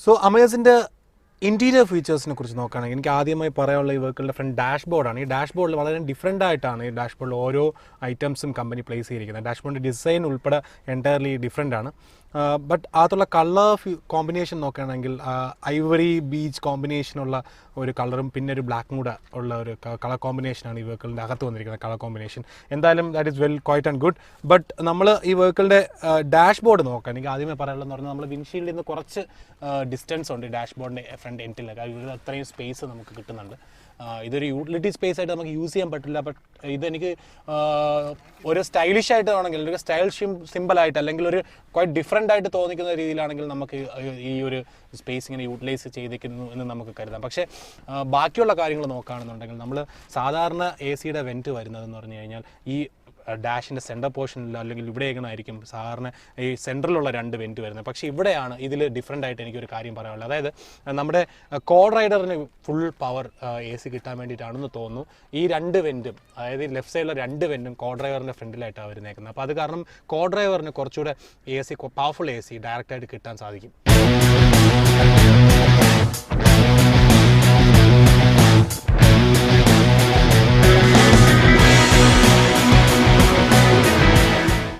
So അമേസിൻ്റെ interior ഫീച്ചേഴ്സിനെ കുറിച്ച് നോക്കുകയാണെങ്കിൽ എനിക്ക് ആദ്യമായി പറയാനുള്ള ഈ വെഹിക്കിളിൻ്റെ ഫ്രണ്ട് ഡാഷ്ബോർഡാണ്. ഈ ഡാഷ്ബോർഡിൽ വളരെ ഡിഫറൻ്റ് ആയിട്ടാണ് ഈ ഡാഷ്ബോർഡിൽ ഓരോ ഐറ്റംസും കമ്പനി പ്ലേസ് ചെയ്തിരിക്കുന്നത്. ഡാഷ്ബോർഡിൻ്റെ ഡിസൈൻ ഉൾപ്പെടെ എൻറ്റയർലി ഡിഫറൻ്റ് ആണ്. ബട്ട് അതുള്ള കളർ കോമ്പിനേഷൻ നോക്കുകയാണെങ്കിൽ ഐവറി ബീച്ച് കോമ്പിനേഷനുള്ള ഒരു കളറും പിന്നെ ഒരു ബ്ലാക്കും കൂടെ ഉള്ള ഒരു കളർ കോമ്പിനേഷനാണ് ഈ വെഹിക്കിളിൻ്റെ അകത്ത് വന്നിരിക്കുന്നത് കളർ കോമ്പിനേഷൻ. എന്തായാലും that is well quite and good. But നമ്മൾ ഈ വെഹിക്കിളിൻ്റെ ഡാഷ്ബോർഡ് നോക്കാം. എനിക്ക് ആദ്യമേ പറയാനുള്ളതെന്ന് പറഞ്ഞാൽ നമ്മൾ വിൻഷീൽഡിൽ നിന്ന് കുറച്ച് ഡിസ്റ്റൻസ് ഉണ്ട് ഡാഷ്ബോർഡിൻ്റെ ഫ്രണ്ട് എൻഡിലൊക്കെ. ഇവിടെ അത്രയും സ്പേസ് നമുക്ക് കിട്ടുന്നുണ്ട്. ഇതൊരു യൂട്ടിലിറ്റി സ്പേസ് ആയിട്ട് നമുക്ക് യൂസ് ചെയ്യാൻ പറ്റില്ല. ബട്ട് ഇതെനിക്ക് ഒരു സ്റ്റൈലിഷ് ആയിട്ട് വേണമെങ്കിൽ ഒരു സ്റ്റൈൽ സിമ്പിളായിട്ട് അല്ലെങ്കിൽ ഒരു ക്വൈറ്റ് ഡിഫറെൻ്റ് ആയിട്ട് തോന്നിക്കുന്ന രീതിയിലാണെങ്കിൽ നമുക്ക് ഈ ഒരു സ്പേസ് ഇങ്ങനെ യൂട്ടിലൈസ് ചെയ്തിരിക്കുന്നു എന്ന് നമുക്ക് കരുതാം. പക്ഷേ ബാക്കിയുള്ള കാര്യങ്ങൾ നോക്കുകയാണെന്നുണ്ടെങ്കിൽ നമ്മൾ സാധാരണ AC-യുടെ വെൻറ്റ് വരുന്നതെന്ന് പറഞ്ഞു കഴിഞ്ഞാൽ ഈ ഡാഷിൻ്റെ സെൻറ്റർ പോർഷനിൽ അല്ലെങ്കിൽ ഇവിടെയൊക്കെ ആയിരിക്കും സാധാരണ ഈ സെൻറ്ററിലുള്ള 2 വെൻറ്റ് വരുന്നത്. പക്ഷേ ഇവിടെയാണ് ഇതിൽ ഡിഫറെൻ്റ് ആയിട്ട് എനിക്കൊരു കാര്യം പറയാനുള്ളത്. അതായത് നമ്മുടെ കോഡ് റൈഡറിന് ഫുൾ പവർ AC കിട്ടാൻ വേണ്ടിയിട്ടാണെന്ന് തോന്നുന്നു ഈ 2 വെൻറ്റും, അതായത് ലെഫ്റ്റ് സൈഡിലെ 2 വെൻറ്റും കോഡ് ഡ്രൈവറിൻ്റെ ഫ്രണ്ടിലായിട്ടാണ് വരുന്നേക്കുന്നത്. അപ്പോൾ അത് കാരണം കോഡ് ഡ്രൈവറിന് കുറച്ചുകൂടെ പവർഫുൾ AC ഡയറക്റ്റായിട്ട് കിട്ടാൻ സാധിക്കും.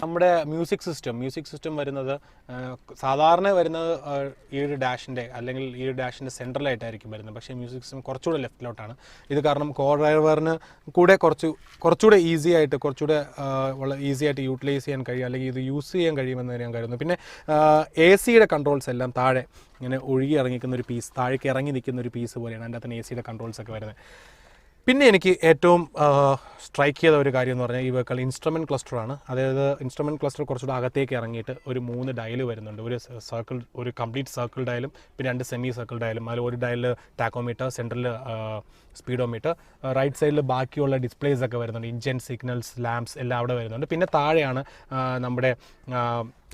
നമ്മുടെ മ്യൂസിക് സിസ്റ്റം വരുന്നത് സാധാരണ വരുന്നത് ഈ ഒരു ഡാഷിൻ്റെ അല്ലെങ്കിൽ ഈ ഒരു ഡാഷിൻ്റെ സെൻട്രലായിട്ടായിരിക്കും വരുന്നത്. പക്ഷേ മ്യൂസിക് സിസ്റ്റം കുറച്ചുകൂടെ ലെഫ്റ്റിലോട്ടാണ്. ഇത് കാരണം കോ ഡ്രൈവറിന് കൂടെ കുറച്ചുകൂടെ ഈസി ആയിട്ട് യൂട്ടിലൈസ് ചെയ്യാൻ കഴിയും, അല്ലെങ്കിൽ ഇത് യൂസ് ചെയ്യാൻ കഴിയുമെന്ന് ഞാൻ കരുതുന്നു. പിന്നെ AC-യുടെ കൺട്രോൾസ് എല്ലാം താഴെ ഇങ്ങനെ ഒഴുകി ഇറങ്ങിക്കുന്ന ഒരു പീസ്, താഴേക്ക് ഇറങ്ങി നിൽക്കുന്ന ഒരു പീസ് പോലെയാണ് അതിൻ്റെ അകത്ത് AC-യുടെ കൺട്രോൾസ് ഒക്കെ വരുന്നത്. പിന്നെ എനിക്ക് ഏറ്റവും സ്ട്രൈക്ക് ചെയ്ത ഒരു കാര്യം എന്ന് പറഞ്ഞാൽ ഈ വെഹിക്കിൾ ഇൻസ്ട്രുമെൻറ്റ് ക്ലസ്റ്ററാണ്. അതായത് ഇൻസ്ട്രുമെൻറ്റ് ക്ലസ്റ്റർ കുറച്ചുകൂടെ അകത്തേക്ക് ഇറങ്ങിയിട്ട് ഒരു 3 ഡയൽ വരുന്നുണ്ട്. ഒരു കംപ്ലീറ്റ് സർക്കിൾ ഡയലും പിന്നെ 2 സെമി സർക്കിൾ ഡയലും. അതിൽ ഒരു dial tachometer, central speedometer, right സൈഡിൽ ബാക്കിയുള്ള ഡിസ്പ്ലേസ് ഒക്കെ വരുന്നുണ്ട്. ഇഞ്ചൻ സിഗ്നൽസ്, ലാംപ്സ് എല്ലാം അവിടെ വരുന്നുണ്ട്. പിന്നെ താഴെയാണ് നമ്മുടെ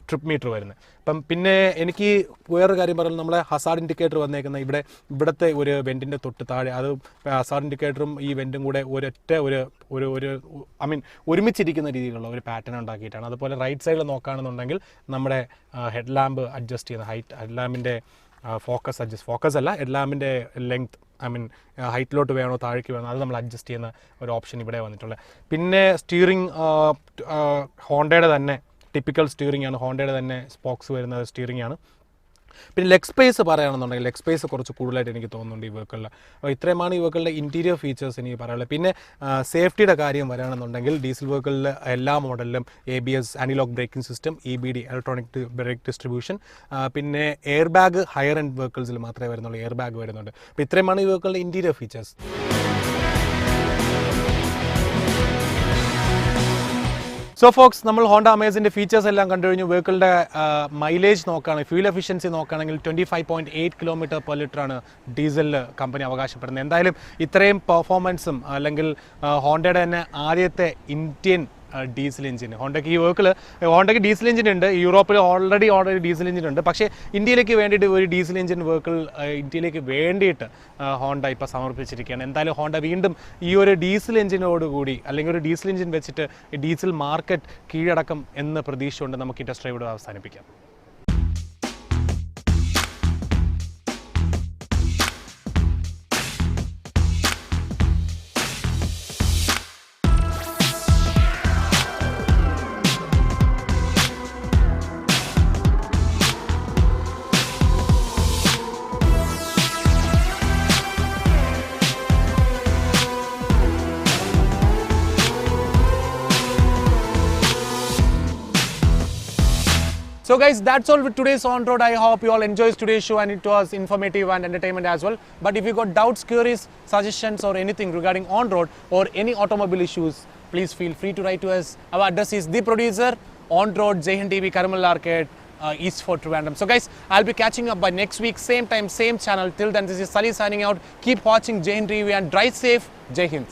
ട്രിപ്പ് മീറ്റർ വരുന്നത്. അപ്പം പിന്നെ എനിക്ക് വേറൊരു കാര്യം പറയുന്നത് നമ്മളെ ഹസാർഡ് ഇൻഡിക്കേറ്റർ വന്നേക്കുന്ന ഇവിടുത്തെ ഒരു വെൻറ്റിൻ്റെ തൊട്ട് താഴെ, അത് ഹസാർഡ് ഇൻഡിക്കേറ്ററും ഈ വെൻറ്റും കൂടെ ഒരുമിച്ചിരിക്കുന്ന രീതിയിലുള്ള ഒരു പാറ്റേൺ ഉണ്ടാക്കിയിട്ടാണ്. അതുപോലെ റൈറ്റ് സൈഡിൽ നോക്കുകയാണെന്നുണ്ടെങ്കിൽ നമ്മുടെ ഹെഡ് ലാമ്പ് അഡ്ജസ്റ്റ് ചെയ്യുന്ന ഹെഡ് ലാമ്പിൻ്റെ ഫോക്കസ് അല്ല, ഹെഡ് ലാമ്പിൻ്റെ ലെങ്ത് ഹൈറ്റിലോട്ട് വേണോ താഴേക്ക് വേണോ അത് നമ്മൾ അഡ്ജസ്റ്റ് ചെയ്യുന്ന ഒരു ഓപ്ഷൻ ഇവിടെ വന്നിട്ടുള്ളത്. പിന്നെ സ്റ്റിയറിംഗ് ഹോണ്ടയുടെ തന്നെ ടിപ്പിക്കൽ സ്റ്റിയറിംഗ് ആണ്, ഹോണ്ടയുടെ തന്നെ സ്പോക്സ് വരുന്ന സ്റ്റിയറിംഗ് ആണ്. പിന്നെ ലെഗ് സ്പേസ് പറയുകയാണെന്നുണ്ടെങ്കിൽ ലെഗ് സ്പേസ് കുറച്ച് കൂടുതലായിട്ട് എനിക്ക് തോന്നുന്നുണ്ട് ഈ വെഹിക്കിളിൽ. അപ്പോൾ ഇത്രയുമാണ് ഈ വെഹിക്കിളിൻ്റെ ഇൻറ്റീരിയർ ഫീച്ചേഴ്സ് എനിക്ക് പറയാനുള്ളത്. പിന്നെ സേഫ്റ്റിയുടെ കാര്യം വരികയാണെന്നുണ്ടെങ്കിൽ ഡീസൽ വെഹിക്കിളിൽ എല്ലാ മോഡലിലും ABS anti-lock braking system, EBD electronic break distribution, പിന്നെ എയർ ബാഗ് ഹയർ എൻഡ് വെഹിക്കിൾസിൽ മാത്രമേ വരുന്നുള്ളൂ, എയർ ബാഗ് വരുന്നുണ്ട്. അപ്പോൾ ഇത്രയുമാണ് ഈ വെഹിക്കിളിൻ്റെ ഇൻറ്റീരിയർ ഫീച്ചേഴ്സ്. സോ ഫോക്സ്, നമ്മൾ ഹോണ്ട അമേസിൻ്റെ ഫീച്ചേഴ്സ് എല്ലാം കണ്ടു കഴിഞ്ഞു. വെഹിക്കിളിൻ്റെ മൈലേജ് നോക്കുകയാണെങ്കിൽ, ഫ്യൂൽ എഫിഷ്യൻസി നോക്കുകയാണെങ്കിൽ 25.8 km/L ആണ് ഡീസലിൽ കമ്പനി അവകാശപ്പെടുന്നത്. എന്തായാലും ഇത്രയും പെർഫോമൻസും അല്ലെങ്കിൽ ഹോണ്ടയുടെ തന്നെ ആദ്യത്തെ ഇന്ത്യൻ ഡീസൽ എഞ്ചിൻ ഹോണ്ടയ്ക്ക് ഡീസൽ എഞ്ചിൻ ഉണ്ട്. യൂറോപ്പിൽ ഓൾറെഡി ഡീസൽ എഞ്ചിൻ ഉണ്ട്. പക്ഷേ ഇന്ത്യയിലേക്ക് വേണ്ടിയിട്ട് ഒരു ഡീസൽ എഞ്ചിൻ വെഹിക്കിൾ ഇന്ത്യയിലേക്ക് വേണ്ടിയിട്ട് ഹോണ്ട ഇപ്പോൾ സമർപ്പിച്ചിരിക്കുകയാണ്. എന്തായാലും ഹോണ്ട വീണ്ടും ഈ ഒരു ഡീസൽ എഞ്ചിനോടുകൂടി അല്ലെങ്കിൽ ഒരു ഡീസൽ എഞ്ചിൻ വെച്ചിട്ട് ഡീസൽ മാർക്കറ്റ് കീഴടക്കം എന്ന പ്രതീക്ഷ കൊണ്ട് നമുക്ക് ഈ ടെസ്റ്റ് ഡ്രൈവ് ഇവിടെ അവസാനിപ്പിക്കാം. So guys, that's all with today's On Road. I hope you all enjoyed today's show and it was informative and entertainment as well. But if you got doubts, queries, suggestions or anything regarding On Road or any automobile issues, please feel free to write to us. Our address is The Producer, On Road, Jai Hind TV, Karamal Arcade, East Fort Trivandrum. So guys, I'll be catching up by next week, same time, same channel. Till then, this is Sally signing out. Keep watching Jai Hind TV and drive safe. Jai Hind.